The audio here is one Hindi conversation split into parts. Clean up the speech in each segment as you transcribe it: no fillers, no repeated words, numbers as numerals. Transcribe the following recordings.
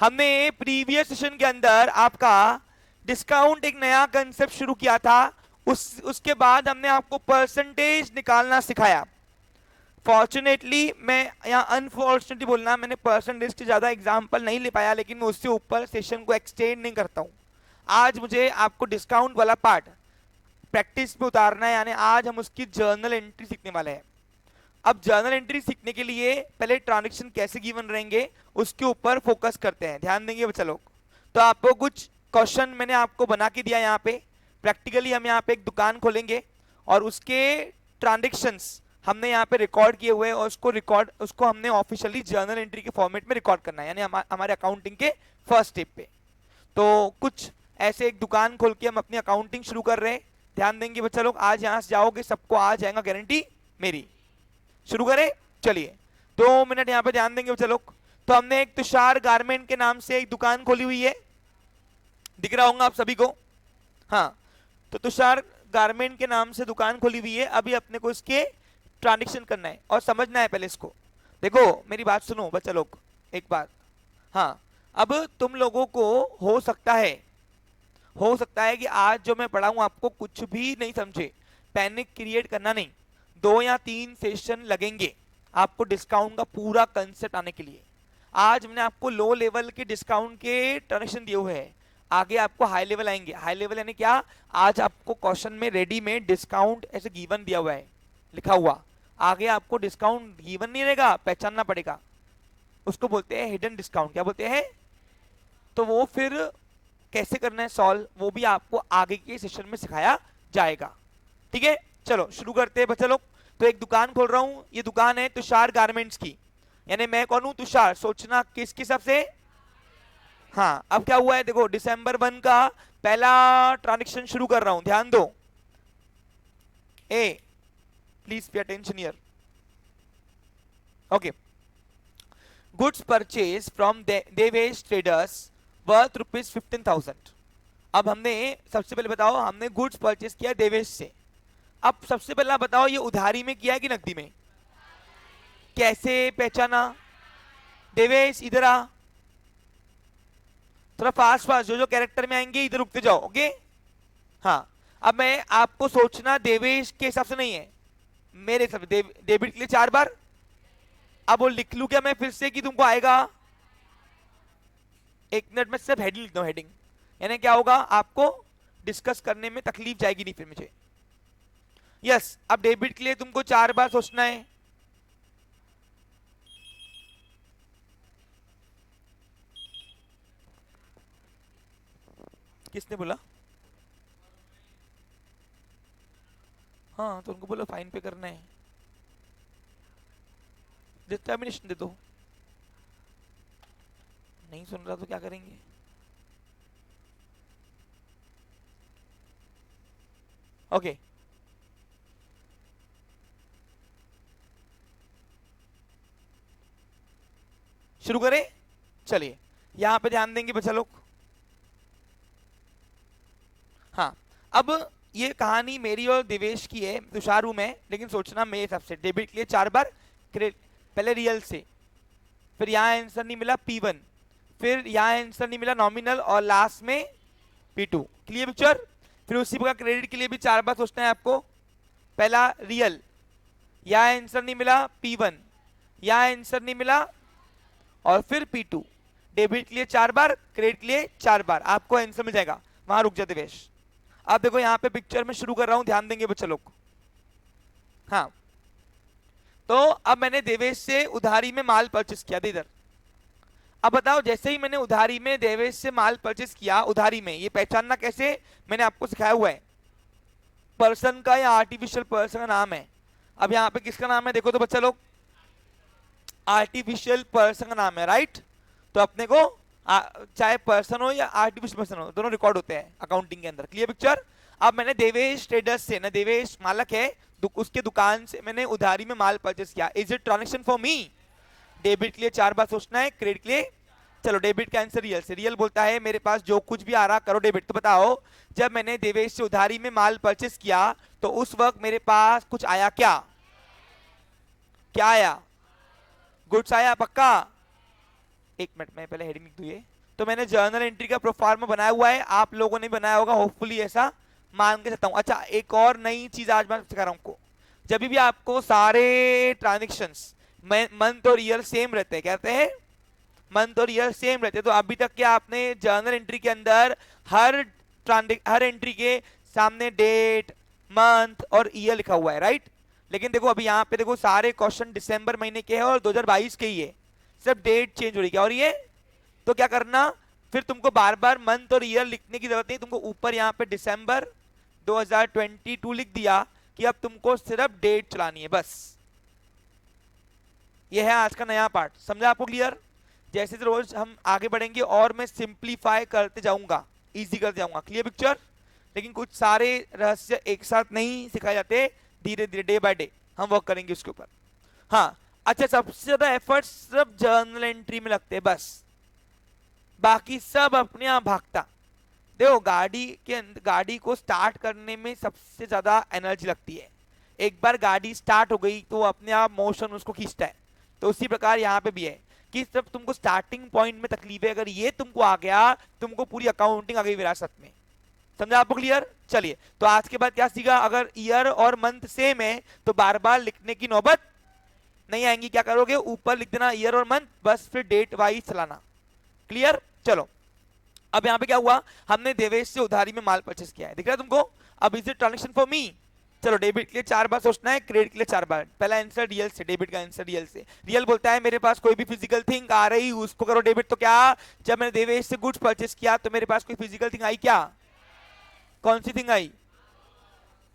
हमने प्रीवियस सेशन के अंदर आपका डिस्काउंट एक नया कंसेप्ट शुरू किया था। उसके बाद हमने आपको परसेंटेज निकालना सिखाया। फॉर्चुनेटली, मैं यहाँ अनफॉर्चुनेटली बोलना, मैंने परसेंटेज से ज्यादा एग्जाम्पल नहीं ले पाया, लेकिन मैं उससे ऊपर सेशन को एक्सटेंड नहीं करता हूँ। आज मुझे आपको डिस्काउंट वाला पार्ट प्रैक्टिस पे उतारना है, यानी आज हम उसकी जर्नल एंट्री सीखने वाले हैं। अब जर्नल एंट्री सीखने के लिए पहले ट्रांजेक्शन कैसे गिवन रहेंगे उसके ऊपर फोकस करते हैं, ध्यान देंगे बच्चा लोग। तो आपको कुछ क्वेश्चन मैंने आपको बना के दिया यहाँ पे। प्रैक्टिकली हम यहाँ पे एक दुकान खोलेंगे और उसके ट्रांजेक्शंस हमने यहाँ पे रिकॉर्ड किए हुए हैं, और उसको हमने ऑफिशियली जर्नल एंट्री के फॉर्मेट में रिकॉर्ड करना है, यानी हमारे अकाउंटिंग के फर्स्ट स्टेप पे। तो कुछ ऐसे एक दुकान खोल के हम अपनी अकाउंटिंग शुरू कर रहे हैं, ध्यान देंगे बच्चा लोग। आज यहाँ से जाओगे सबको आ जाएगा, गारंटी मेरी। शुरू करें, चलिए 2 मिनट यहाँ पे ध्यान देंगे बच्चा लोग। तो हमने एक तुषार गारमेंट के नाम से एक दुकान खोली हुई है, दिख रहा होगा आप सभी को। हाँ, तो तुषार गारमेंट के नाम से दुकान खोली हुई है। अभी अपने को इसके ट्रांजेक्शन करना है और समझना है पहले इसको। देखो मेरी बात सुनो बच्चा लोग, एक बात। हाँ, अब तुम लोगों को हो सकता है कि आज जो मैं पढ़ाऊं आपको कुछ भी नहीं समझे। पैनिक क्रिएट करना नहीं, 2 या 3 सेशन लगेंगे आपको डिस्काउंट का पूरा कंसेप्ट आने के लिए। आज मैंने आपको लो लेवल के डिस्काउंट के ट्रांजेक्शन दिए हुए हैं, आगे आपको हाई लेवल आएंगे। हाई लेवल यानी क्या, आज आपको क्वेश्चन में रेडीमेड डिस्काउंट ऐसे गिवन दिया हुआ है, लिखा हुआ। आगे आपको डिस्काउंट गिवन नहीं रहेगा, पहचानना पड़ेगा। उसको बोलते हैं हिडन डिस्काउंट। क्या बोलते हैं? तो वो फिर कैसे करना है सॉल्व, वो भी आपको आगे के सेशन में सिखाया जाएगा। ठीक है, चलो शुरू करते हैं बच्चा लोग। तो एक दुकान खोल रहा हूं, ये दुकान है तुषार गारमेंट्स की, यानी मैं कौन हूं? तुषार। सोचना किसके हिसाब से? हाँ, अब क्या हुआ है देखो, दिसंबर 1 का पहला ट्रांजेक्शन शुरू कर रहा हूं, ध्यान दो। ए please pay attention here. Okay, goods purchase from Devesh traders worth ₹15,000। अब हमने सबसे पहले बताओ, हमने गुड्स परचेज किया देवेश से। अब सबसे पहला बताओ, ये उधारी में किया है कि नकदी में? कैसे पहचाना? देवेश इधर आ, थोड़ा फास्ट फास्ट, जो कैरेक्टर में आएंगे इधर रुकते जाओ। ओके, हाँ। अब मैं आपको सोचना देवेश के हिसाब से नहीं है, मेरे हिसाब से। डेबिट के लिए 4 बार। अब वो लिख लू क्या मैं फिर से कि तुमको आएगा? 1 मिनट में सिर्फ हेडिंग लिख दो, हेडिंग। यानी क्या होगा, आपको डिस्कस करने में तकलीफ जाएगी नहीं फिर मुझे। यस, अब डेबिट के लिए तुमको 4 बार सोचना है। किसने बोला? हाँ, तो उनको बोलो फाइन पे करना है, डिटर्मिनेशन दे दो। नहीं सुन रहा तो क्या करेंगे? ओके, शुरू करें, चलिए। यहां पे ध्यान देंगे बच्चा लोग। हाँ, अब ये कहानी मेरी और दिवेश की है, तुषार हूं मैं, लेकिन सोचना मेरे हिसाब से डेबिट के लिए 4 बार क्रेडिट। पहले रियल से, फिर यहाँ आंसर नहीं मिला P1, फिर यहाँ आंसर नहीं मिला नॉमिनल, और लास्ट में P2। Clear picture? फिर उसी प्रकार क्रेडिट के लिए भी 4 बार सोचना है आपको। पहला रियल, यहाँ आंसर नहीं मिला P1, यहाँ आंसर नहीं मिला, और फिर P2। डेबिट के लिए 4 बार, क्रेडिट के लिए 4 बार, आपको आंसर मिल जाएगा। वहां रुक जा दिवेश। अब देखो यहाँ पे पिक्चर में शुरू कर रहा हूं, ध्यान देंगे बच्चा लोग। हाँ, तो अब मैंने देवेश से उधारी में माल परचेस किया था इधर। अब बताओ, जैसे ही मैंने उधारी में देवेश से माल परचेस किया, उधारी में ये पहचानना कैसे, मैंने आपको सिखाया हुआ है। पर्सन का या आर्टिफिशियल पर्सन का नाम है। अब यहाँ पे किसका नाम है देखो तो बच्चा लोग, आर्टिफिशियल पर्सन का नाम है, राइट। तो अपने को चाहे पर्सन हो या आर्टिफिशियल पर्सन हो, दोनों रिकॉर्ड होते हैं अकाउंटिंग के अंदर। Clear picture? अब मैंने देवेश ट्रेडर्स से, ना देवेश मालक है, उसके दुकान से मैंने उधारी में माल परचेस किया। Is it transaction for me? Debit के लिए 4 बार सोचना है, क्रेडिट के लिए, चलो डेबिट का आंसर रियल से। रियल बोलता है मेरे पास जो कुछ भी आ रहा करो डेबिट। तो बताओ, जब मैंने देवेश से उधारी में माल परचेस किया तो उस वक्त मेरे पास कुछ आया क्या? क्या आया? गुड्स आया, पक्का? एक मिनट में पहले हेडिंग लिख दूं ये। तो मैंने जर्नल एंट्री का प्रोफार्मा बनाया हुआ है, आप लोगों ने बनाया होगा होपफुली, ऐसा मान के चलता हूँ। अच्छा एक और नई चीज आज मैं सिखा रहा हूँ आपको। जब भी आपको सारे ट्रांजेक्शंस मंथ और ईयर सेम रहते हैं, कहते हैं मंथ और ईयर सेम रहते हैं, तो अभी तक क्या आपने जर्नल एंट्री के अंदर हर एंट्री के सामने डेट, मंथ और ईयर लिखा हुआ है, राइट। लेकिन देखो अभी यहाँ पे देखो सारे क्वेश्चन दिसंबर महीने के हैं और 2022 के ही है, सिर्फ डेट चेंज हो रही है। और ये तो क्या करना, फिर तुमको बार बार मंथ और ईयर लिखने की जरूरत नहीं, तुमको ऊपर यहाँ पे दिसंबर 2022 लिख दिया कि अब तुमको सिर्फ डेट चलानी है बस। ये है आज का नया पार्ट, समझा आपको क्लियर। जैसे रोज हम आगे बढ़ेंगे और मैं सिंप्लीफाई करते जाऊंगा, इजी करते जाऊंगा, क्लियर पिक्चर। लेकिन कुछ सारे रहस्य एक साथ नहीं सिखाए जाते, धीरे धीरे डे बाय डे हम वर्क करेंगे उसके ऊपर। हाँ अच्छा, सबसे ज्यादा एफर्ट्स सिर्फ जर्नल एंट्री में लगते हैं बस, बाकी सब अपने आप भागता। देखो गाड़ी को स्टार्ट करने में सबसे ज्यादा एनर्जी लगती है, एक बार गाड़ी स्टार्ट हो गई तो अपने आप मोशन उसको खींचता है। तो उसी प्रकार यहाँ पे भी है कि सिर्फ तुमको स्टार्टिंग पॉइंट में तकलीफ है, अगर ये तुमको आ गया तुमको पूरी अकाउंटिंग आ गई विरासत में, समझा आपको क्लियर। चलिए तो आज के बाद क्या सीखा, अगर ईयर और मंथ सेम है तो बार बार लिखने की नौबत नहीं आएंगी। क्या करोगे, ऊपर लिख देना ईयर और मंथ, बस फिर डेट वाइज चलाना, क्लियर। चलो अब यहाँ पे क्या हुआ, हमने देवेश से उधारी में माल परचेस किया है, दिख रहा है तुमको। अब is it transaction for me, चलो डेबिट के लिए 4 बार सोचना है, क्रेडिट के लिए 4 बार। पहला आंसर रियल से, डेबिट का आंसर रियल से। रियल बोलता है मेरे पास कोई भी फिजिकल थिंग आ रही उसको करो डेबिट। तो क्या, जब मैंने देवेश से गुड्स परचेस किया तो मेरे पास कोई फिजिकल थिंग आई, क्या कौन सी थिंग आई,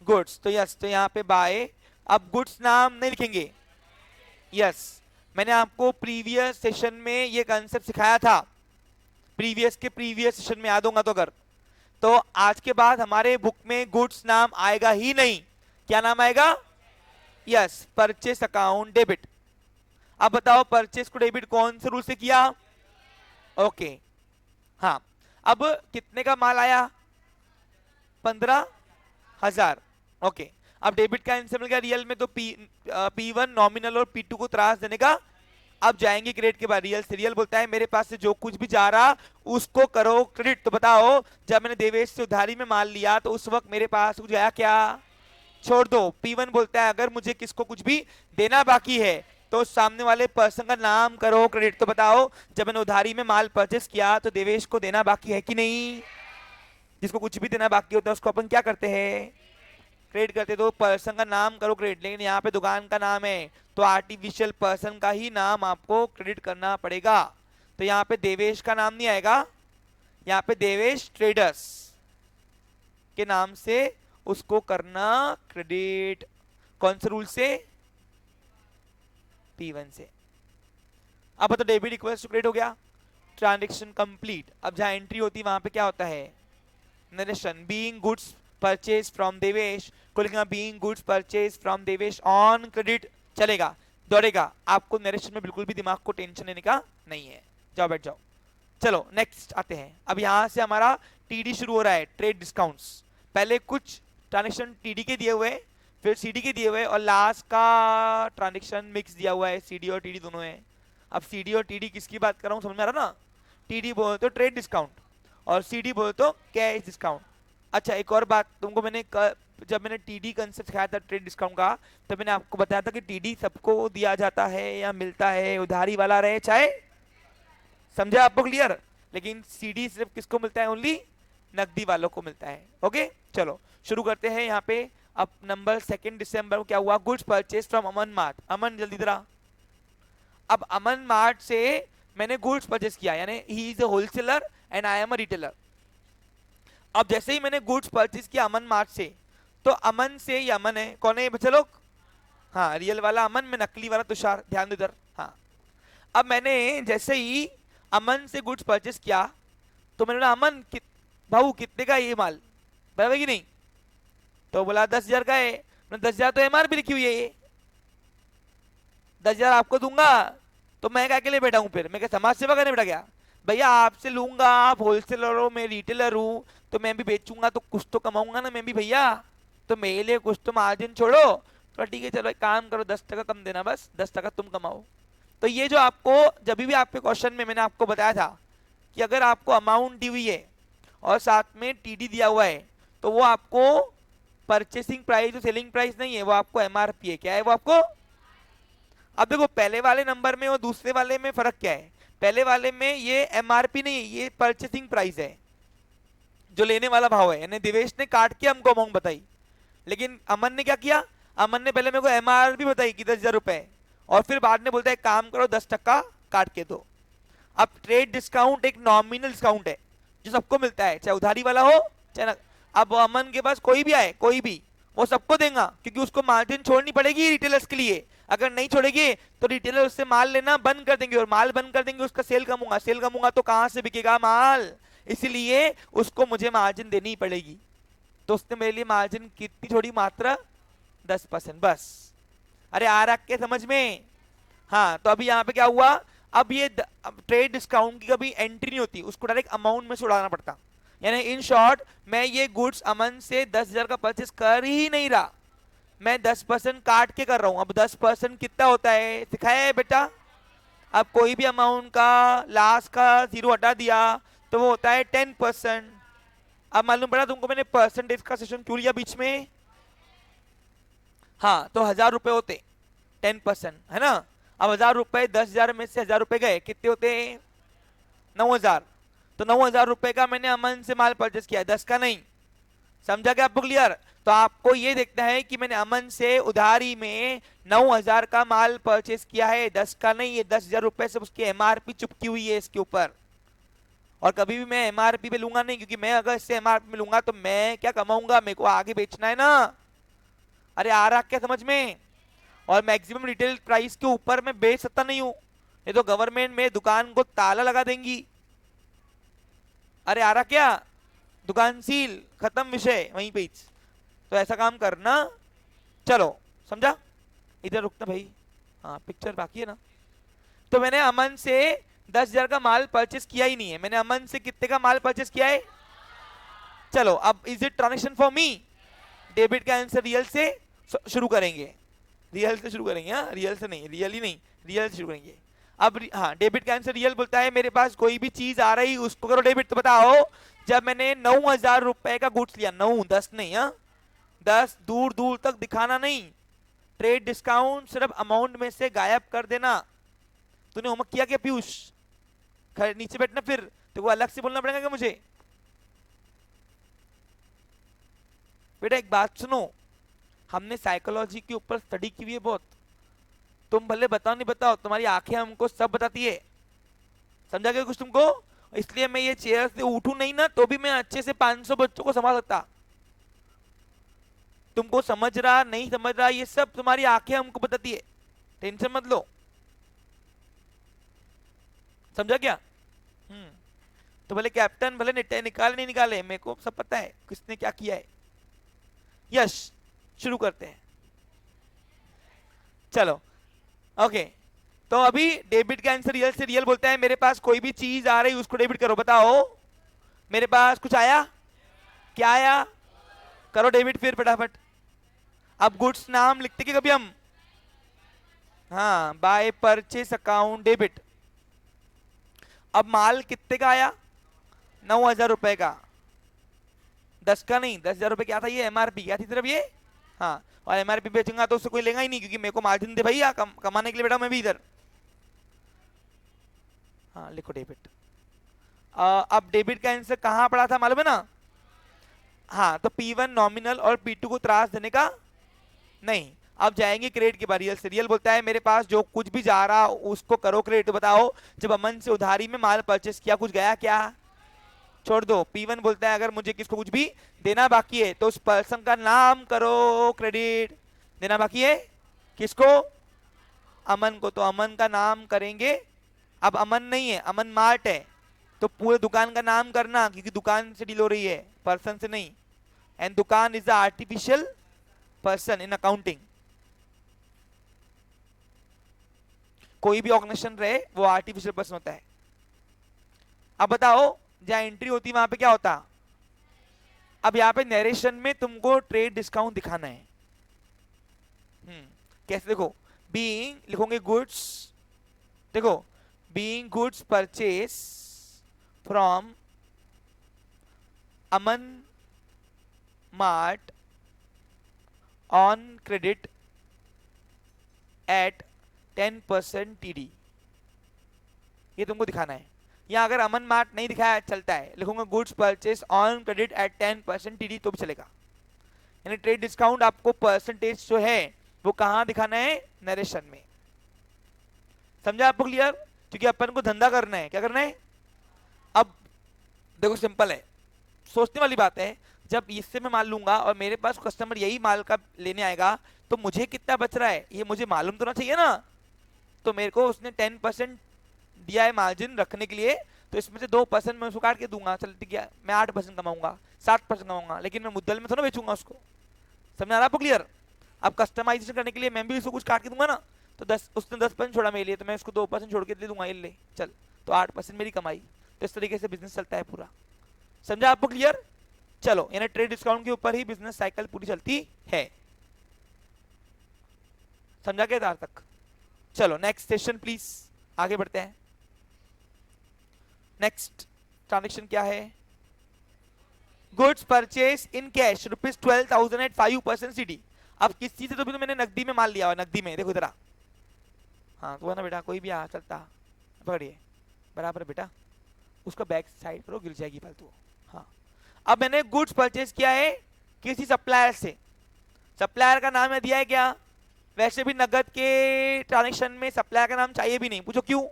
गुड्स। तो यस, तो यहाँ पे बाय। अब गुड्स नाम नहीं लिखेंगे, यस मैंने आपको प्रीवियस सेशन में ये कंसेप्ट सिखाया था, प्रीवियस सेशन में याद होगा तो। अगर तो आज के बाद हमारे बुक में गुड्स नाम आएगा ही नहीं, क्या नाम आएगा, यस परचेस अकाउंट डेबिट। अब बताओ परचेस को डेबिट कौन से रूल से किया, ओके हाँ। अब कितने का माल आया, 15,000, ओके। अब डेबिट का आंसर मिल गया रियल में, तो P1 नॉमिनल और P2 को त्रास देने का। अब जाएंगे क्रेडिट के बाद रियल से। रियल बोलता है मेरे पास से जो कुछ भी जा रहा उसको करो क्रेडिट। तो बताओ जब मैंने देवेश से उधारी में माल लिया तो उस वक्त मेरे पास कुछ आया क्या, छोड़ दो। P1 बोलता है अगर मुझे किसको कुछ भी देना बाकी है तो सामने वाले पर्सन का नाम करो क्रेडिट। तो बताओ जब मैंने उधारी में माल परचेस किया तो देवेश को देना बाकी है कि नहीं, जिसको कुछ भी देना बाकी होता है उसको अपन क्या करते हैं, क्रेडिट करते। तो पर्सन का नाम करो क्रेडिट, लेकिन यहाँ पे दुकान का नाम है तो आर्टिफिशियल पर्सन का ही नाम आपको क्रेडिट करना पड़ेगा। तो यहाँ पे देवेश का नाम नहीं आएगा, यहाँ पे देवेश ट्रेडर्स के नाम से उसको करना क्रेडिट। कौन से रूल से, P1 से। अब तो डेबिट इक्वल्स टू क्रेडिट हो गया, ट्रांजेक्शन कंप्लीट। अब जहां एंट्री होती है वहां पे क्या होता है, narration. Being goods purchase from Devesh को लिखना being goods purchase from Devesh on credit, चलेगा दौड़ेगा। आपको नरेशन में बिल्कुल भी दिमाग को टेंशन लेने का नहीं है, जाओ बैठ जाओ। चलो नेक्स्ट आते हैं। अब यहां से हमारा टीडी शुरू हो रहा है, ट्रेड डिस्काउंट्स। पहले कुछ ट्रांजेक्शन टीडी के दिए हुए, फिर सीडी के दिए हुए, और लास्ट का ट्रांजेक्शन मिक्स दिया हुआ है, सीडी और टीडी दोनों है। अब सीडी और टीडी किसकी बात कर रहा हूँ समझ में आ रहा ना, टीडी बोले तो ट्रेड डिस्काउंट और सीडी बोले तो कैश डिस्काउंट। अच्छा एक और बात तुमको मैंने जब मैंने टीडी कंसेप्ट सिखाया था ट्रेड डिस्काउंट का, तब मैंने आपको बताया था कि टीडी सबको दिया जाता है या मिलता है, उधारी वाला रहे चाहे, समझे आपको क्लियर। लेकिन सीडी सिर्फ किसको मिलता है, ओनली नकदी वालों को मिलता है। ओके चलो शुरू करते हैं। यहाँ पे अब नंबर 2 दिसंबर को क्या हुआ, goods purchase from Aman mart. Aman जल्दी जरा। अब अमन मार्ट से मैंने गुड्स परचेज किया, यानी he is a wholesaler and I am a retailer. अब जैसे ही मैंने गुड्स परचेज किया अमन मार्ट से, तो अमन से ये अमन है, कौन है ये बच्चे लोग, हाँ रियल वाला अमन में नकली वाला तुषार, ध्यान दो इधर। हाँ अब मैंने जैसे ही अमन से गुड्स परचेज किया तो मैंने बोला अमन भाऊ कितने का ये माल, बराबर कि नहीं। तो बोला 10,000 का है। 10,000 तो MRP लिखी हुई है, ये 10,000 आपको दूंगा तो मैं क्या के लिए बैठा हूँ, फिर मैं क्या समाज सेवा करने बैठा गया। भैया आपसे लूंगा, आप होलसेलर हो मैं रिटेलर हूँ, तो मैं भी बेचूंगा तो कुछ तो कमाऊंगा ना मैं भी भैया, तो मेरे लिए कुछ तो मार्जिन छोड़ो। तो ठीक है चलो एक काम करो 10 टका कम देना, बस 10 टका तुम कमाओ। तो ये जो आपको जब भी आपके क्वेश्चन में मैंने आपको बताया था कि अगर आपको अमाउंट दी हुई है और साथ में टीडी दिया हुआ है तो वो आपको परचेसिंग प्राइस और सेलिंग प्राइस नहीं है, वो आपको एमआरपी है। क्या है वो आपको? अब देखो पहले वाले नंबर में और दूसरे वाले में फर्क क्या है? पहले वाले में ये एमआरपी नहीं है, ये परचेसिंग प्राइस है, जो लेने वाला भाव है। यानी दिवेश ने काट के हमको अमाउंट बताई, लेकिन अमन ने क्या किया? अमन ने पहले मेरे को एमआरपी बताई कि 10,000 रुपए, और फिर बाद में बोलता है काम करो 10% काट के दो। अब ट्रेड डिस्काउंट एक नॉमिनल डिस्काउंट है जो सबको मिलता है, चाहे उधारी वाला हो चाहे ना। अब अमन के पास कोई भी आए, कोई भी, वो सबको देगा क्योंकि उसको मार्जिन छोड़नी पड़ेगी रिटेलर्स के लिए। अगर नहीं छोड़ेगी तो रिटेलर उससे माल लेना बंद कर देंगे, और माल बंद कर देंगे उसका सेल कम होगा, सेल कम होगा तो कहां से बिकेगा माल? इसलिए उसको मुझे मार्जिन देनी पड़ेगी। तो उसने मेरे लिए मार्जिन कितनी छोड़ी? मात्र 10% बस। अरे आ रहा के समझ में? हाँ, तो अभी यहाँ पे क्या हुआ? अब ये ट्रेड डिस्काउंट की कभी एंट्री नहीं होती, उसको डायरेक्ट अमाउंट में से उड़ाना पड़ता। यानी इन शॉर्ट मैं ये गुड्स अमन से 10,000 का परचेस कर ही नहीं रहा, मैं 10% काट के कर रहा हूं। अब 10% कितना होता है सिखाया है बेटा? अब कोई भी अमाउंट का लास्ट का 0 हटा दिया तो वो होता है 10%। अब मालूम पड़ा तुमको मैंने परसेंटेज का सेशन क्यों लिया बीच में? हाँ, तो 1,000 रुपए होते 10%, है ना? अब 1,000 रुपए 10,000 में से 1,000 रुपए गए, कितने होते? 9,000। तो 9,000 रुपए का मैंने अमन से माल परचेस किया, 10 का नहीं। समझा क्या आपको? क्लियर? तो आपको ये देखना है कि मैंने अमन से उधारी में 9,000 का माल परचेस किया है, 10 का नहीं। ये 10,000 रुपए से उसकी एमआरपी चुपकी हुई है इसके ऊपर, और कभी भी मैं एमआरपी पे लूंगा नहीं, क्योंकि मैं अगर इससे एमआरपी में लूंगा तो मैं क्या कमाऊंगा? मेरे को आगे बेचना है ना। अरे आ रहा क्या समझ में? और मैक्सिमम रिटेल प्राइस के ऊपर मैं बेच सकता नहीं हूं, ये तो गवर्नमेंट में दुकान को ताला लगा देंगी। अरे आ रहा क्या? दुकान सील, खत्म विषय वहीं पे। तो ऐसा काम करना। चलो समझा? इधर रुकना भाई, हाँ पिक्चर बाकी है ना। तो मैंने अमन से 10,000 का माल परचेस किया ही नहीं है, मैंने अमन से कितने का माल परचेस किया है? चलो अब is it transaction for me? Debit का आंसर रियल से शुरू करेंगे, रियल से शुरू करेंगे। हाँ, रियल से नहीं, रियल ही नहीं, रियल से शुरू करेंगे। अब हाँ, डेबिट का आंसर रियल बोलता है मेरे पास कोई भी चीज आ रही उसको करो डेबिट। तो बताओ, जब मैंने 9,000 रुपए का गुड्स लिया, 9 10 नहीं, हाँ 10 दूर दूर तक दिखाना नहीं, ट्रेड डिस्काउंट सिर्फ अमाउंट में से गायब कर देना। तूने होमवर्क किया क्या पीयूष? नीचे बैठना, फिर तो वो अलग से बोलना पड़ेगा क्या मुझे? बेटा एक बात सुनो, हमने साइकोलॉजी के ऊपर स्टडी की हुई है बहुत। तुम भले बताओ नहीं बताओ, तुम्हारी आंखें हमको सब बताती है। समझा गया कुछ तुमको? इसलिए मैं ये चेयर से उठूं नहीं ना तो भी मैं अच्छे से 500 बच्चों को संभाल सकता। तुमको समझ रहा नहीं समझ रहा ये सब तुम्हारी आंखें हमको बताती है, टेंशन मत लो। समझा क्या? तो भले कैप्टन भले निकाले नहीं निकाले, मेरे को सब पता है किसने क्या किया है। यश शुरू करते हैं, चलो ओके। तो अभी डेबिट का आंसर रियल से रियल बोलता है मेरे पास कोई भी चीज आ रही उसको डेबिट करो। बताओ मेरे पास कुछ आया? क्या आया? करो डेबिट फिर फटाफट। अब गुड्स नाम लिखते कि कभी हम? हाँ, बाय परचेस अकाउंट डेबिट। अब माल कितने का आया? 9,000 रुपए का, 10 का नहीं, 10,000 रुपए क्या था? ये एमआरपी क्या थी सिर्फ ये। हाँ, और एमआरपी बेचूंगा तो उससे कोई लेगा ही नहीं, क्योंकि मेरे को मार्जिन दे भैया कमाने के लिए बेटा मैं भी इधर। हाँ लिखो डेबिट। अब डेबिट का आंसर कहां पड़ा था मालूम है ना? हाँ, तो P1 नॉमिनल और P2 को त्रास देने का नहीं। अब जाएंगे क्रेडिट के बाद। रियल से रियल बोलता है मेरे पास जो कुछ भी जा रहा उसको करो क्रेडिट। तो बताओ जब अमन से उधारी में माल परचेस किया कुछ गया क्या? छोड़ दो। P1 बोलता है अगर मुझे किसको कुछ भी देना बाकी है तो उस पर्सन का नाम करो क्रेडिट। देना बाकी है किसको? अमन को, तो अमन का नाम करेंगे। अब अमन नहीं है, अमन मार्ट है, तो पूरे दुकान का नाम करना, क्योंकि दुकान से डील हो रही है पर्सन से नहीं। एंड दुकान is the artificial person in accounting. कोई भी ऑर्गेनाइजेशन रहे वो आर्टिफिशियल पर्सन होता है। अब बताओ जहां एंट्री होती है वहां पे क्या होता? अब यहाँ पे नरेशन में तुमको ट्रेड डिस्काउंट दिखाना है। कैसे? देखो बीइंग लिखोगे गुड्स देखो, being goods purchase from Aman mart on credit eight 10% TD, ये तुमको दिखाना है। यहाँ अगर अमन मार्ट नहीं दिखाया चलता है, लिखूंगा goods purchase on credit eight 10% TD तो भी चलेगा। यानी ट्रेड डिस्काउंट आपको परसेंटेज जो है वो कहाँ दिखाना है, नरेशन में। समझा आपको क्लियर? क्योंकि अपन को धंधा करना है, क्या करना है। अब देखो सिंपल है, सोचने वाली बात है, जब इससे मैं माल लूंगा और मेरे पास कस्टमर यही माल का लेने आएगा तो मुझे कितना बच रहा है ये मुझे मालूम तो ना चाहिए ना। तो मेरे को उसने 10% दिया है मार्जिन रखने के लिए, तो इसमें से 2% मैं उसको काट के दूंगा, चल ठीक है मैं 8% कमाऊंगा, 7% कमाऊंगा, लेकिन मैं मुद्दल में थोड़ा बेचूंगा उसको। समझ आ रहा आपको क्लियर? अब कस्टमाइजेशन करने के लिए मैं भी उसको कुछ काट के दूंगा ना, तो 10 उसने 10% छोड़ा मेरे लिए तो मैं उसको 2% छोड़ के दे दूंगा, ये ले चल, तो 8% मेरी कमाई। तो इस तरीके से बिजनेस चलता है पूरा। समझा आपको क्लियर? चलो, यानी ट्रेड डिस्काउंट के ऊपर ही बिजनेस साइकिल पूरी चलती है। समझा क्या था तक? चलो नेक्स्ट सेशन प्लीज, आगे बढ़ते हैं। नेक्स्ट ट्रांजेक्शन क्या है? Goods purchase in cash ₹12,000 at 5% CD। अब किस चीज से, तो भी तो मैंने नकदी में माल लिया हुआ, नकदी में, देखो इधर। हाँ तो है ना बेटा, कोई भी आ चलता, पकड़िए बराबर बेटा, उसका बैक साइड पर गिर जाएगी फालतू। हाँ, अब मैंने गुड्स परचेस किया है किसी सप्लायर से, सप्लायर का नाम है दिया है क्या? वैसे भी नगद के ट्रांजेक्शन में सप्लायर का नाम चाहिए भी नहीं, पूछो क्यों?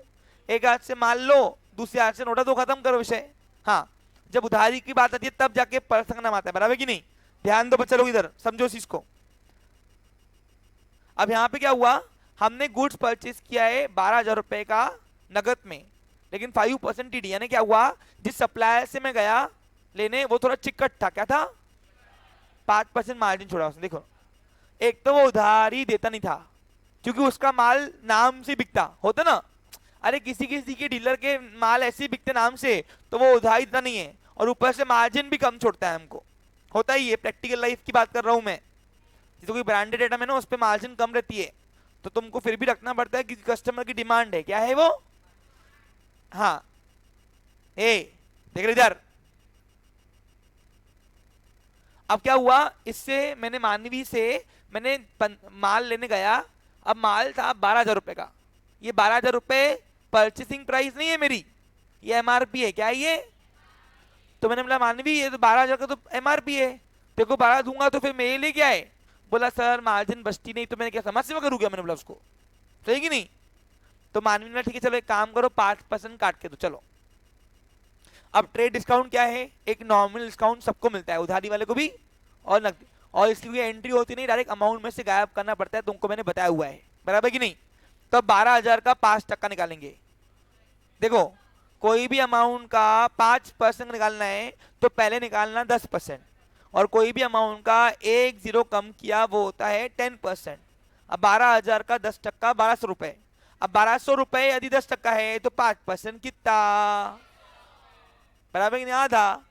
एक हाथ से माल लो, दूसरे हाथ से नोटा दो, खत्म करो विषय। हाँ, जब उधारी की बात आती है तब जाके पर्सन का नाम आता है, बराबर कि नहीं? ध्यान दो बच्चे लोग, इधर समझो इस चीज को। अब यहाँ पे क्या हुआ, हमने गुड्स परचेस किया है 12,000 रुपए का नगद में, लेकिन 5% TD, यानी क्या हुआ, जिस सप्लायर से मैं गया लेने वो थोड़ा चिकट था, क्या था, 5% मार्जिन छोड़ा उसने। देखो, एक तो वो उधारी देता नहीं था क्योंकि उसका माल नाम से बिकता होता ना, अरे किसी किसी के डीलर के माल ऐसे बिकते नाम से तो वो उधारी देता नहीं है, और ऊपर से मार्जिन भी कम छोड़ता है हमको, होता ही है, प्रैक्टिकल लाइफ की बात कर रहा हूं मैं। जैसे कोई ब्रांडेड आइटम है ना, उस पर मार्जिन कम रहती है, तो तुमको फिर भी रखना पड़ता है क्योंकि कस्टमर की डिमांड है, क्या है वो। हाँ, ए देख रहे इधर। अब क्या हुआ, इससे मैंने मानवी से मैंने माल लेने गया, अब माल था 12,000 रुपए का, ये 12,000 रुपए परचेसिंग प्राइस नहीं है मेरी, ये MRP है, क्या है ये? तो मैंने बोला मानवी ये तो 12,000 का तो MRP है, देखो 12 दूंगा तो फिर मेरे लिए क्या है? बोला सर मार्जिन बचती नहीं, तो मैंने क्या समाज सेवा करूँ क्या? मैंने बोला उसको, सही कि नहीं? तो मानवी ने ठीक है चलो एक काम करो 5% काट के दो, चलो। अब ट्रेड डिस्काउंट क्या है, एक नॉमिनल डिस्काउंट सबको मिलता है, उधारी वाले को भी और नकदी, और इसकी कोई एंट्री होती नहीं, डायरेक्ट अमाउंट में से गायब करना पड़ता है, तुमको मैंने बताया हुआ है, बराबर कि नहीं? तो 12,000 का 5% निकालेंगे। देखो, कोई भी अमाउंट का 5% निकालना है तो पहले निकालना 10%, और कोई भी अमाउंट का 1 0 कम किया वो होता है 10%। अब 12,000 का 10% 1,200 रुपए, अब 1,200 रुपए यदि 10% है तो 5% कितना, बराबर कि नहीं? आधा,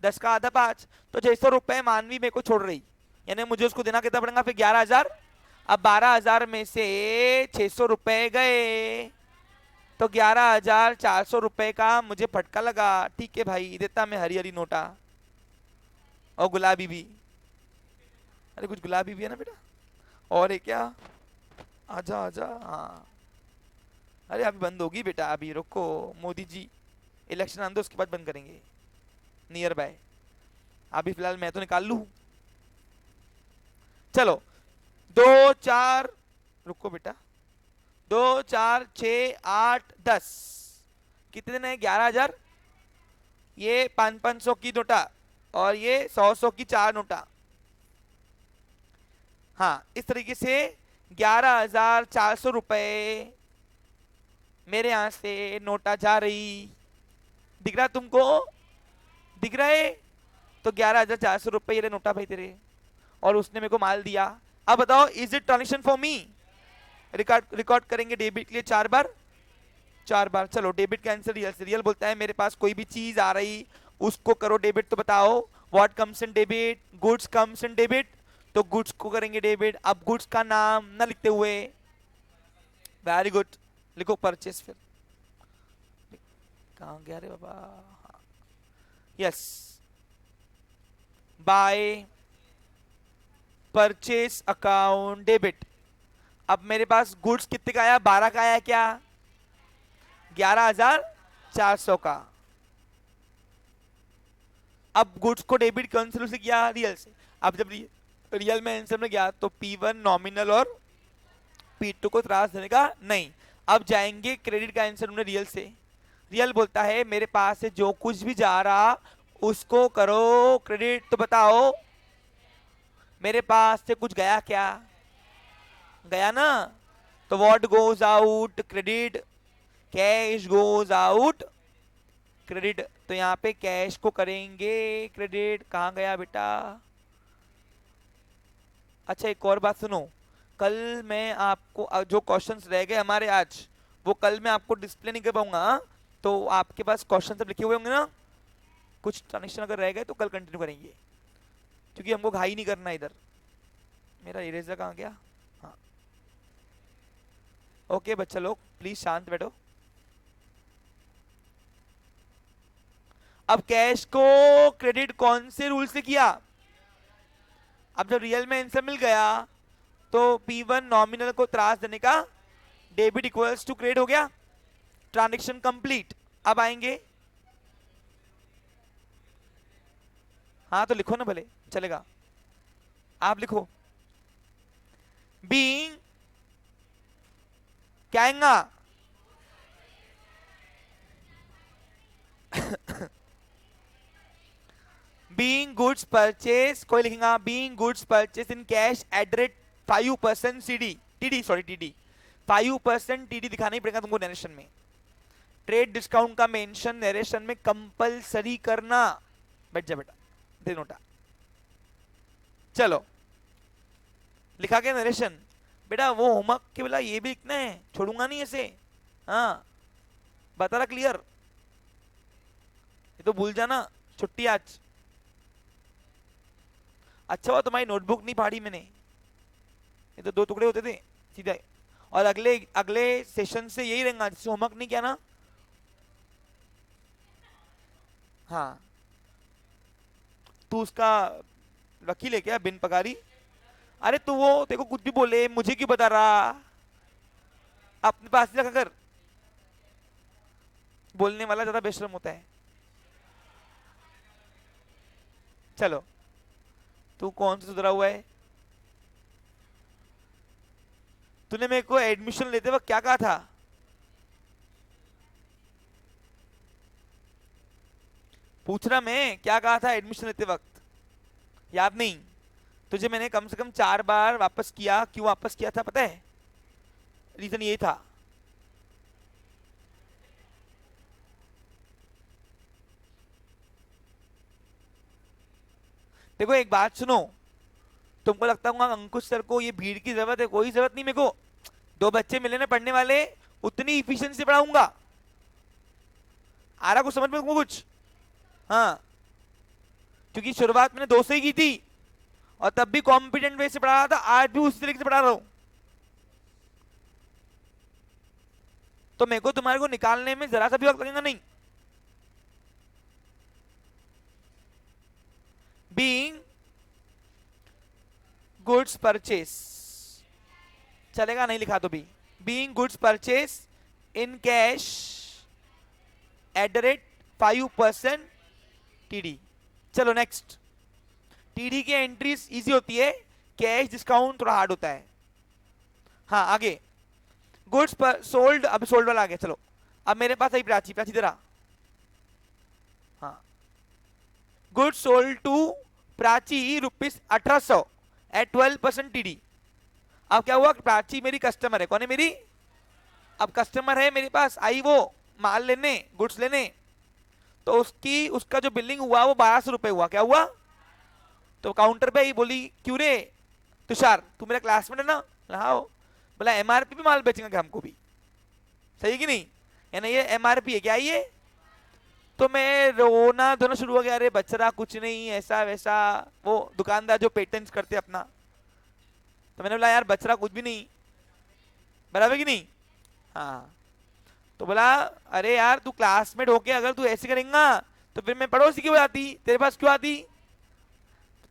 10 का आधा 5, तो 600 रुपए मानवी मेरे को छोड़ रही, यानी मुझे उसको देना कितना पड़ेगा फिर 11,000। अब 12,000 में से 600 रुपए गए तो 11,400 रुपए का मुझे फटका लगा। ठीक है भाई, देता मैं हरी हरी नोटा, और गुलाबी भी, अरे कुछ गुलाबी भी है ना बेटा, और है क्या, आजा आजा। हाँ, अरे अभी बंद होगी बेटा, अभी रुको, मोदी जी इलेक्शन आने दो उसके बाद बंद करेंगे, नियर बाय, अभी फिलहाल मैं तो निकाल लूं। चलो 2 4, रुको बेटा, 2 4 6 8 10, कितने दिन है? 11,000, ये 500 की नोटा, और ये 100 की 4 नोटा। हाँ, इस तरीके से 11,400 रुपए मेरे यहां से नोटा जा रही, दिख रहा तुमको? दिख रहा है? तो 11,400 रुपए ये नोटा भाई तेरे, और उसने मेरे को माल दिया। अब बताओ, is it transaction for me? Record करेंगे डेबिट के लिए 4 बार, 4 बार। चलो डेबिट कैंसिल, रियल से रियल बोलता है, मेरे पास कोई भी चीज आ रही उसको करो डेबिट। तो बताओ what comes in debit? Goods comes in debit, तो गुड्स को करेंगे डेबिट। अब गुड्स का नाम ना लिखते हुए, वेरी गुड, लिखो परचेस, फिर कहाँ गया रे बाबा, yes, by purchase account debit. अब मेरे पास गुड्स कितने का आया, 12 का आया क्या, 11,400 का। अब गुड्स को डेबिट कौन से किया, रियल से। अब जब रियल में आंसर में गया तो P1 नॉमिनल और P2 को त्रास देने का नहीं। अब जाएंगे क्रेडिट का आंसर हमने रियल से। रियल बोलता है मेरे पास से जो कुछ भी जा रहा उसको करो क्रेडिट। तो बताओ मेरे पास से कुछ गया क्या, गया ना, तो what goes out, credit, cash goes out credit. तो यहाँ पे कैश को करेंगे क्रेडिट, कहाँ गया बेटा। अच्छा एक और बात सुनो, कल मैं आपको जो क्वेश्चंस रह गए हमारे आज, वो कल मैं आपको डिस्प्ले नहीं कर पाऊंगा। तो आपके पास क्वेश्चन सब लिखे हुए होंगे ना, कुछ ट्रांजेक्शन अगर रह गए तो कल कंटिन्यू करेंगे, क्योंकि हमको घाई नहीं करना इधर। मेरा इरेजर कहाँ गया, हाँ ओके बच्चा लोग प्लीज शांत बैठो। अब कैश को क्रेडिट कौन से रूल से किया, अब जब रियल में आंसर मिल गया तो P1 नॉमिनल को त्रास देने का डेबिट इक्वल्स टू क्रेडिट हो गया, ट्रांजेक्शन कंप्लीट। अब आएंगे, हाँ तो लिखो ना भले चलेगा, आप लिखो बीइंग क्या आएगा बीइंग गुड्स परचेस, कोई लिखेगा being goods purchase in cash at rate 5% CD TD sorry TD 5% TD दिखाना ही पड़ेगा तुमको नरेशन में। ट्रेड डिस्काउंट का मेंशन नरेशन में कंपलसरी करना। बैठ जा बेटा, दे नोटा। चलो लिखा गया नरेशन। बेटा वो होमवर्क के बोला ये भी लिखना है, छोड़ूंगा नहीं ऐसे, हाँ बता रहा क्लियर, ये तो भूल जाना, छुट्टी आज। अच्छा हुआ तुम्हारी नोटबुक नहीं फाड़ी मैंने, ये तो 2 टुकड़े होते थे सीधा। और अगले अगले सेशन से यही रहेगा, जिससे होमवर्क नहीं किया ना, हाँ तू उसका वकील है क्या बिन पगारी। अरे तू वो देखो कुछ भी बोले मुझे क्यों बता रहा, अपने पास ही रखा कर, बोलने वाला ज्यादा बेशरम होता है। चलो तू कौन सा सुधरा हुआ है, तूने मेरे को एडमिशन लेते वक्त क्या कहा था, पूछ रहा मैं क्या कहा था एडमिशन लेते वक्त, याद नहीं तुझे। मैंने कम से कम 4 बार वापस किया, क्यों वापस किया था पता है, रीजन ये था, देखो एक बात सुनो, तुमको लगता होगा अंकुश सर को ये भीड़ की जरूरत है, कोई जरूरत नहीं मेरे को। 2 बच्चे मिले ना पढ़ने वाले, उतनी इफिशिएंसी पढ़ाऊंगा। आ रहा कुछ समझ में तुमको कुछ, हाँ क्योंकि शुरुआत मैंने 2 से ही की थी और तब भी कॉम्पिटेंट वे से पढ़ा रहा था, आज भी उसी तरीके से पढ़ा रहा हूं। तो मेरे को तुम्हारे को निकालने में जरा सा भी वक्त लगेगा नहीं। बीइंग गुड्स परचेस चलेगा, नहीं लिखा तो भी being goods purchase in cash at the rate 5% TD। चलो नेक्स्ट, TD की एंट्रीज इजी होती है, कैश डिस्काउंट थोड़ा हार्ड होता है। हाँ आगे गुड्स पर सोल्ड, अब सोल्ड वाला आ गया। चलो अब मेरे पास आई प्राची, प्राची तेरा, हाँ goods sold to Prachi ₹1800 at 12% TD। अब क्या हुआ, प्राची मेरी कस्टमर है, कौन है मेरी, अब कस्टमर है मेरे पास, आई वो माल लेने गुड्स लेने, तो उसकी उसका जो बिलिंग हुआ वो 1200 रुपए हुआ। क्या हुआ, तो काउंटर पे ही बोली क्यों रे तुषार तू मेरा क्लासमेट है ना, हाँ बोला MRP पे माल बेचेंगे क्या हमको भी, सही कि नहीं, यानी ये MRP है क्या ये। तो मैं रोना धोना शुरू हो गया, अरे बच्चा कुछ नहीं ऐसा वैसा, वो दुकानदार जो पेटेंट्स करते अपना, तो मैंने बोला यार बच्चा कुछ भी नहीं, बराबर कि नहीं, हाँ तो बोला अरे यार तू क्लासमेट होके अगर तू ऐसे करेगा तो फिर मैं पड़ोसी क्यों आती, तेरे पास क्यों आती।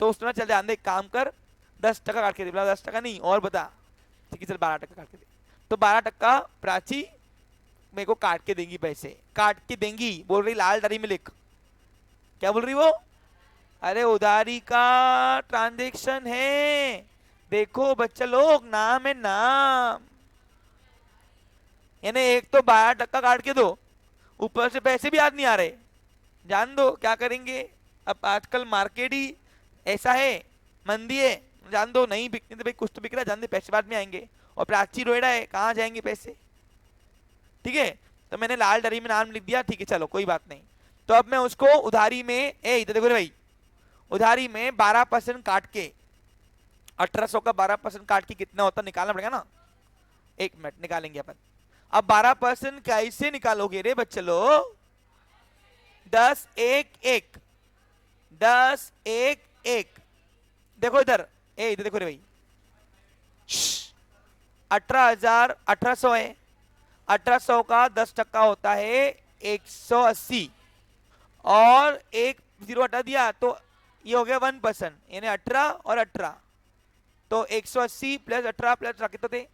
तो उसने चल ध्यान दे, एक काम कर 10 टका काट के दे। बोला 10 टका नहीं और बता। ठीक है चल 12 टका काट के दे। तो 12 टका प्राची मेरे को काट के देंगी, पैसे काट के देंगी। बोल रही लाल डायरी में लिख। क्या बोल रही वो, अरे उधारी का ट्रांजेक्शन है, देखो बच्चा लोग नाम है नाम। यानी एक तो 12 टका काट के दो, ऊपर से पैसे भी याद नहीं आ रहे। जान दो क्या करेंगे, अब आजकल मार्केट ही ऐसा है, मंदी है। जान दो नहीं बिकने तो भाई कुछ तो बिक रहा है, जान दे पैसे बाद में आएंगे। और प्राची रोएड़ा है, कहाँ जाएंगे पैसे। ठीक है तो मैंने लाल डरी में नाम लिख दिया। ठीक है चलो कोई बात नहीं। तो अब मैं उसको उधारी में, ए इधर देखो रे भाई, उधारी में 12% काट के 1800 का 12% काट के कितना होता निकालना पड़ेगा ना। 1 मिनट निकालेंगे अपन। अब 12% कैसे निकालोगे रे बच्चे लोग, 10 1 1 10 1 1। देखो इधर, ए इधर देखो रे भाई, 18,000 1800 है। 1800 का 10 टका होता है 180, और एक जीरो हटा दिया तो ये हो गया 1%, यानी 18 और 18। तो 180 प्लस 18 प्लस 18 कितना थे,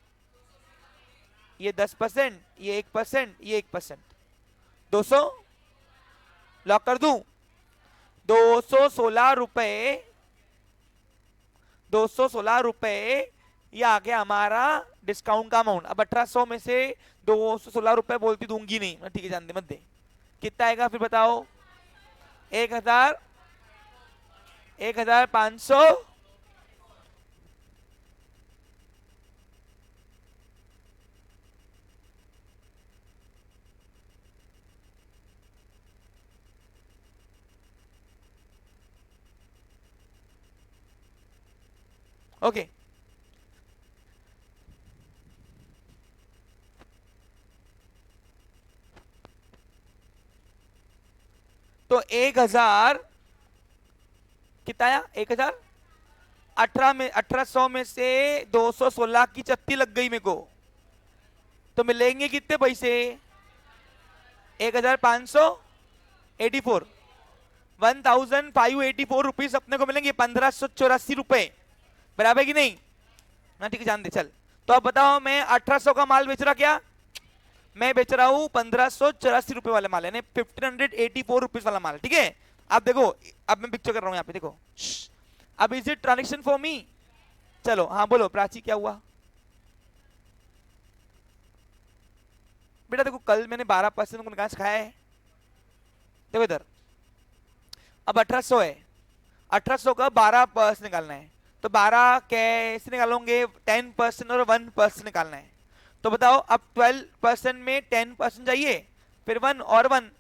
ये 10%, ये 1%, ये 1%, 200 लॉक कर दूं। 216 रुपए, 216 रुपए ये आ गया हमारा डिस्काउंट का अमाउंट। अब 1800 में से 216 रुपए बोलती दूंगी नहीं, ठीक है जान दे मत दे। कितना आएगा फिर बताओ, 1000 1500। ओके तो 1000 कितना आया, 1000 1800 में से 216 की चत्ती लग गई मेरे को, तो मिलेंगे कितने पैसे, 1584, 1584 रुपीज अपने को मिलेंगे, 1584 रुपए बराबर की नहीं ना। ठीक है जान दे चल। तो अब बताओ मैं 1800 का माल बेच रहा, क्या मैं बेच रहा हूं 1584 रुपए वाला माल, यानी 1584 रुपीज वाला माल। ठीक है अब देखो, अब मैं पिक्चर कर रहा हूं यहाँ पे देखो। अब is it transaction for me, चलो हाँ बोलो प्राची क्या हुआ। बेटा देखो कल मैंने 12% को निकाल सिखाया है, देखो इधर। अब 1800 है, 1800 का 12% निकालना है, तो 12 कैसे निकालोगे, 10% और 1% निकालना है। तो बताओ अब 12% में 10% चाहिए, फिर 1 और 1,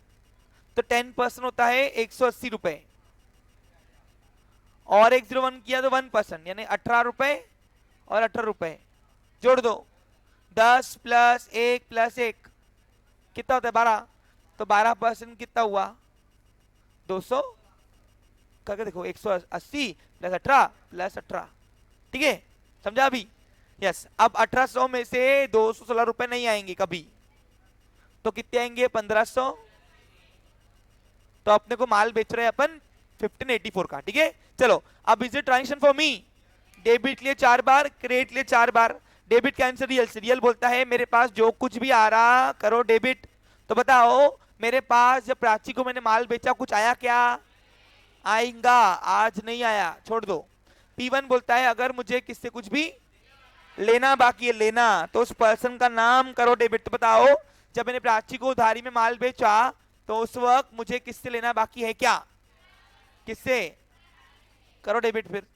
तो 10% होता है 180 रुपए, और 101 किया तो 1%, यानी 18 रुपए और 18 रुपए जोड़ दो। 10 प्लस 1 प्लस 1 कितना होता है 12, तो 12% कितना हुआ 200 करके देखो, 180 प्लस 18 प्लस 18। ठीक है समझा अभी, यस। अब 1800 में से 216 रुपए नहीं आएंगे कभी, तो कितने आएंगे 1500। तो अपने को माल बेच रहे हैं अपन 1584 का। ठीक है चलो अब is it transaction for me, debit लिए 4 बार, क्रेडिट लिए 4 बार। डेबिट का आंसर रियल, रियल बोलता है मेरे पास जो कुछ भी आ रहा करो डेबिट। तो बताओ मेरे पास जब प्राची को मैंने माल बेचा कुछ आया क्या, आएगा, आज नहीं आया छोड़ दो। P1 बोलता है अगर मुझे किससे कुछ भी लेना बाकी है, लेना, तो उस पर्सन का नाम करो डेबिट। तो बताओ जब मैंने प्राची को उधारी में माल बेचा तो उस वक्त मुझे किससे लेना बाकी है क्या, किससे, करो डेबिट। फिर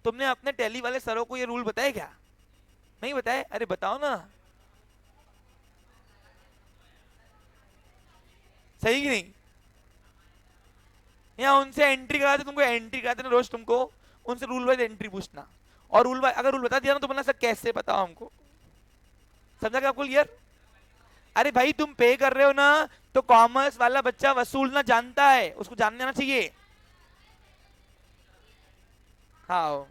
तुमने अपने टैली वाले सरों को ये रूल बताया क्या, नहीं बताया, अरे बताओ ना, सही कि नहीं। यहाँ उनसे एंट्री कराते, तुमको एंट्री कराते ना रोज, तुमको उनसे रूल वाइज एंट्री पूछना, और रूल वाइज अगर रूल बता दिया ना तो बोलना सर कैसे बताओ हमको, समझा क्या आपको क्लियर। अरे भाई तुम पे कर रहे हो ना, तो कॉमर्स वाला बच्चा वसूलना जानता है, उसको जानना आना चाहिए। हाँ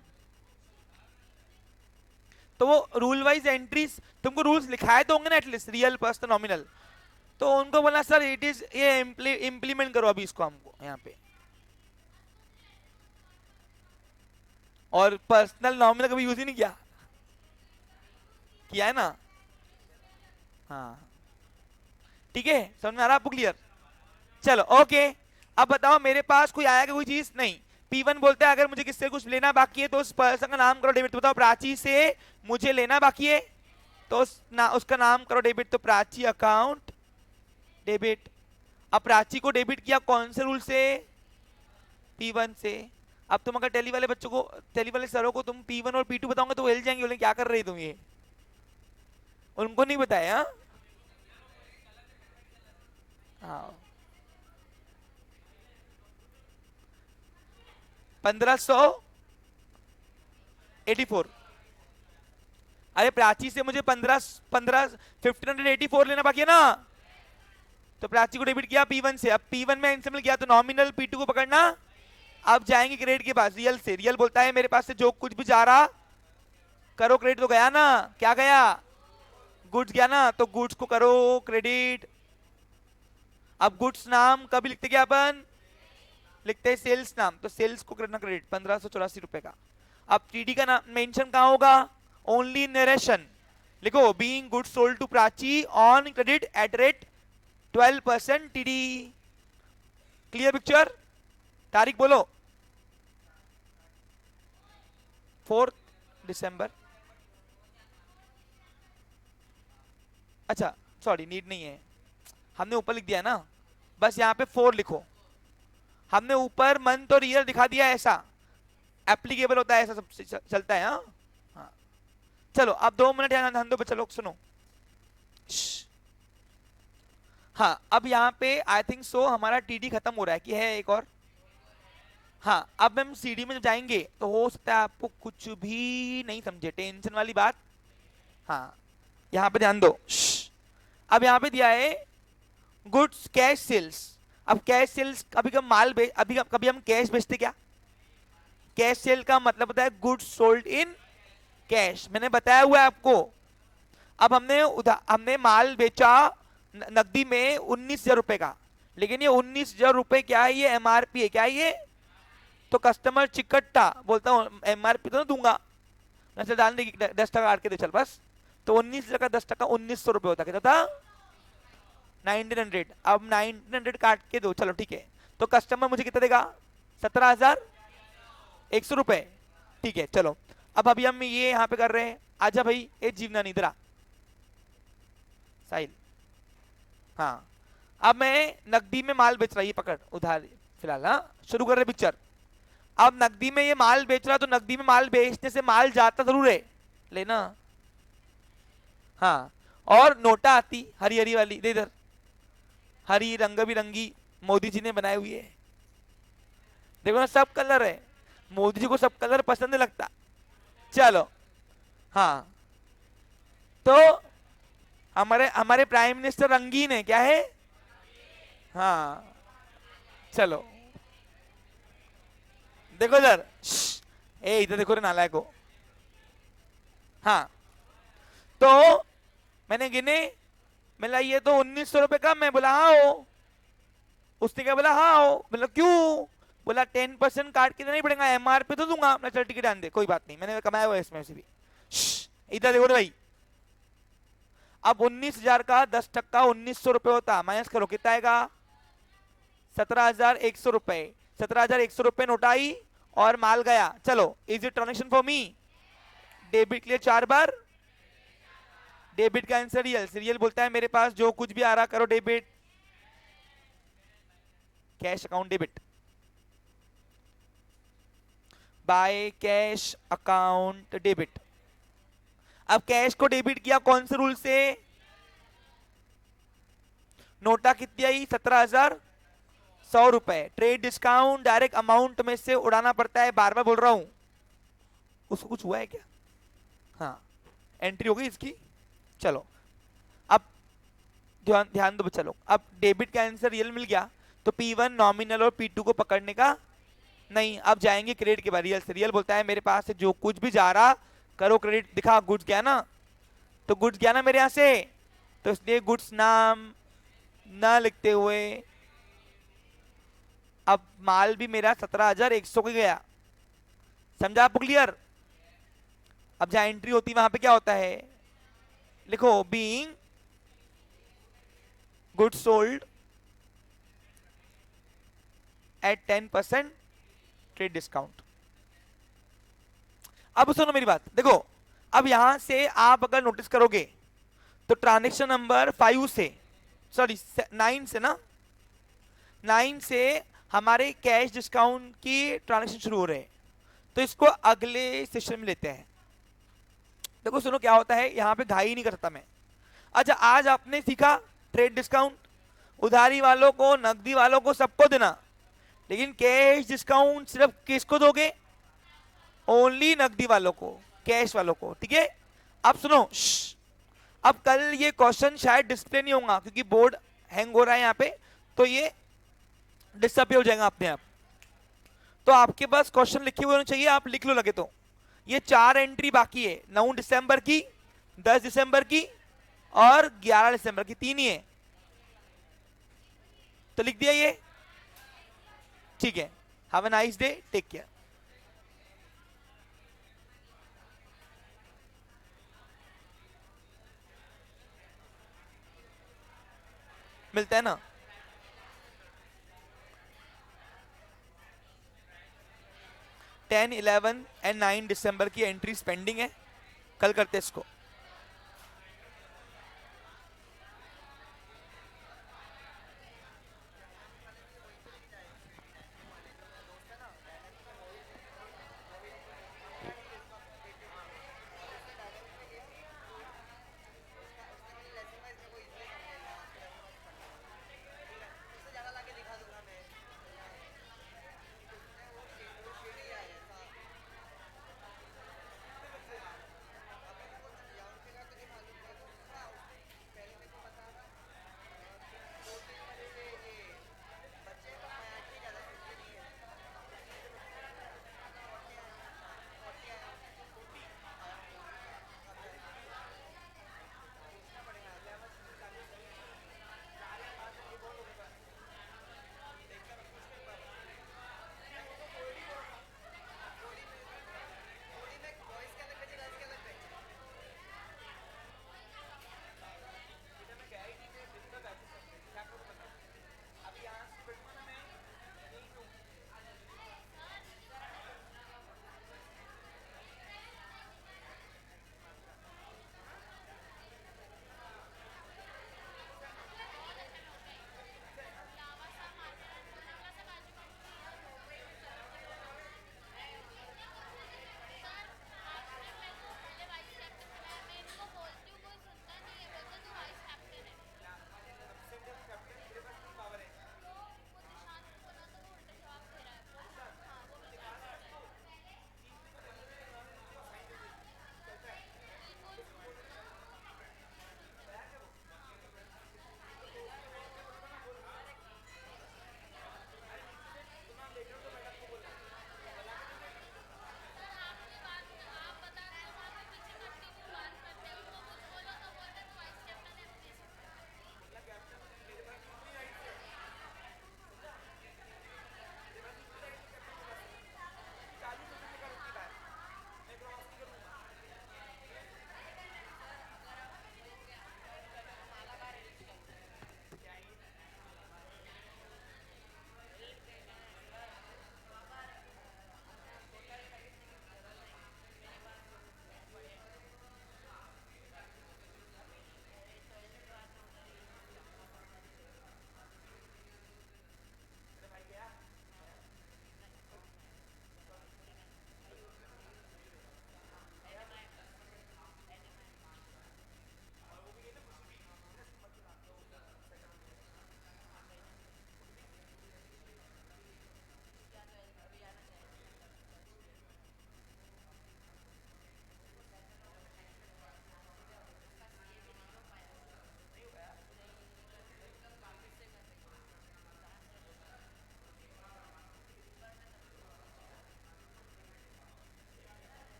तो वो रूल वाइज एंट्रीज तुमको रूल्स लिखाए तो होंगे ना एटलीस्ट, रियल पर्सन नॉमिनल, तो उनको बोला सर इट इज ये इम्प्लीमेंट करो अभी इसको हमको यहाँ पे। और पर्सनल नॉमिनल कभी यूज ही नहीं किया है ना। हाँ ठीक है, समझ में आ रहा आपको, क्लियर? चलो ओके, अब बताओ मेरे पास कोई आया कोई चीज नहीं। P1 बोलता है अगर मुझे किससे कुछ लेना बाकी है तो उस पर्सन का नाम करो डेबिट। तो बताओ प्राची से मुझे लेना बाकी है तो उसका नाम करो डेबिट। तो प्राची अकाउंट डेबिट। अब प्राची को डेबिट किया कौन से रूल से? P1 से। अब तुम अगर टेली वाले बच्चों को, टेली वाले सरों को तुम P1 और P2 बताओगे तो वो हिल जाएंगे, बोलेंगे क्या कर रही तुम ये, उनको नहीं बताया। हाँ 1584। अरे प्राची से मुझे 1584 लेना बाकी है ना, तो प्राची को डेबिट किया P1 से। अब P1 में इनसे मिल गया तो नॉमिनल P2 को पकड़ना। अब जाएंगे क्रेडिट के पास, रियल से। रियल बोलता है मेरे पास से जो कुछ भी जा रहा करो क्रेडिट। तो गया ना, क्या गया? गुड्स गया ना, तो गुड्स को करो क्रेडिट। अब गुड्स नाम कभी लिखते क्या अपन? लिखते हैं सेल्स नाम, तो सेल्स को करना क्रेडिट 1584 रुपए का। अब टीडी का नाम मेंशन कहां होगा? ओनली नरेशन लिखो, being goods sold to Prachi on credit at rate 12% TD. Clear picture? तारीख बोलो। 4 दिसंबर। अच्छा सॉरी, नीड नहीं है, हमने ऊपर लिख दिया ना, बस यहाँ पे 4 लिखो। हमने ऊपर मंथ और ईयर दिखा दिया, ऐसा एप्लीकेबल होता है, ऐसा सब चलता है। हाँ चलो अब 2 मिनट यहाँ ध्यान दो बच्चा लोग, सुनो। हाँ अब यहाँ पे आई थिंक सो हमारा टीडी खत्म हो रहा है कि है एक और? हाँ अब हम सीडी में जब जाएंगे तो हो सकता है आपको कुछ भी नहीं समझे, टेंशन वाली बात। हाँ यहाँ पे ध्यान दो। अब यहाँ पे दिया है गुड्स कैश सेल्स। अब कैश सेल्स कभी कभी माल कभी हम कैश बेचते क्या? कैश सेल का मतलब होता है गुड्स सोल्ड इन कैश, मैंने बताया हुआ है आपको। अब हमने माल बेचा नकदी में 19,000 रुपए का, लेकिन ये 19,000 रुपए क्या है? ये एमआरपी है। क्या है ये? तो कस्टमर चिकट्टा बोलता हूँ एमआरपी तो ना दूंगा, ऐसे डाल देगी 10 टका काट के दे चल बस। तो 19,000 का 10 टका 1,900 रुपए होता, कहता था 1900। अब 1900 काट के दो, चलो ठीक है। तो कस्टमर मुझे कितना देगा? 17,100 रुपए। ठीक है चलो, अब अभी हम ये यहाँ पे कर रहे हैं। आजा भाई, ए जीवना निद्रा साहिल। हाँ अब मैं नकदी में माल बेच रहा, ये पकड़ उधार फिलहाल। हाँ शुरू कर रहे पिक्चर। अब नकदी में ये माल बेच रहा, तो नकदी में माल बेचने से माल जाता जरूर है, लेना। हाँ और नोटा आती हरी हरी वाली, दे इधर, हरी रंग बिरंगी मोदी जी ने बनाई हुई है, देखो ना सब कलर है। मोदी जी को सब कलर पसंद नहीं लगता। चलो हाँ, तो हमारे प्राइम मिनिस्टर रंगीन है, क्या है? हाँ चलो देखो इधर, ए इधर देखो रे नालायक को। हाँ तो मैंने गिने, मिला ये तो 1,900 रुपए का। मैं बोला हाँ हो, उसने क्या बोला? हाँ हो। बोला क्यों? बोला 10% काट के नहीं पड़ेगा, एमआरपी तो दूंगा। मैं चल टिकट आन दे, कोई बात नहीं, मैंने कमाया हुआ इसमें से भी। इधर देखो भाई, अब 19,000 का 10% 1,900 रुपए होता, माइनस करो कितना आएगा? 17,100 रुपए। 17,100 रुपए नोट आई और माल गया। चलो is it transaction for me? Debit के लिए 4 बार, डेबिट का आंसर रियल। रियल बोलता है मेरे पास जो कुछ भी आ रहा करो debit, cash account debit, by cash account debit. अब कैश को डेबिट किया कौन से रूल से? नोटा कितनी आई? 17,100 रुपए। ट्रेड डिस्काउंट डायरेक्ट अमाउंट में से उड़ाना पड़ता है, बार बार बोल रहा हूं। उसको कुछ हुआ है क्या? हाँ एंट्री हो गई इसकी। चलो अब ध्यान दो बच्चा लोग, अब डेबिट का आंसर रियल मिल गया, तो P1 नॉमिनल और P2 को पकड़ने का नहीं। अब जाएंगे क्रेडिट के बाद, रियल से। रियल बोलता है मेरे पास से जो कुछ भी जा रहा करो क्रेडिट, दिखा गुड्स गया ना, तो गुड्स गया ना मेरे यहां से, तो इसलिए गुड्स नाम ना लिखते हुए अब माल भी मेरा 17,100 का गया। समझा आपको क्लियर? अब जहां एंट्री होती है वहां पे क्या होता है, लिखो being goods sold at 10% trade discount. अब सुनो मेरी बात, देखो अब यहां से आप अगर नोटिस करोगे तो ट्रांजेक्शन नंबर 5 से, सॉरी 9 से ना, 9 से हमारे कैश डिस्काउंट की ट्रांजेक्शन शुरू हो रहे हैं, तो इसको अगले सेशन में लेते हैं। देखो सुनो क्या होता है, यहां पे घाई नहीं करता मैं। अच्छा आज आपने सीखा ट्रेड डिस्काउंट, उधारी वालों को, नकदी वालों को, सबको देना, लेकिन कैश डिस्काउंट सिर्फ किसको दोगे, ओनली नकदी वालों को, कैश वालों को, ठीक है? अब सुनो, अब कल ये क्वेश्चन शायद डिस्प्ले नहीं होगा क्योंकि बोर्ड हैंग हो रहा है यहाँ पे, तो ये डिसअपियर हो जाएगा अपने आप। तो आपके पास क्वेश्चन लिखे हुए होने चाहिए, आप लिख लो लगे तो। ये 4 एंट्री बाकी है, 9 दिसंबर की, 10 दिसंबर की और 11 दिसंबर की, 3 ही है, तो लिख दिया ये, ठीक है। Have a nice day, take care. मिलता है ना? 10, 11 एंड 9 दिसंबर की एंट्री पेंडिंग है, कल करते हैं इसको।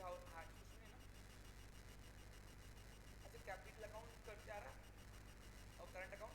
उसमें ना अच्छा कैपिटल अकाउंट करते आ रहा और करंट अकाउंट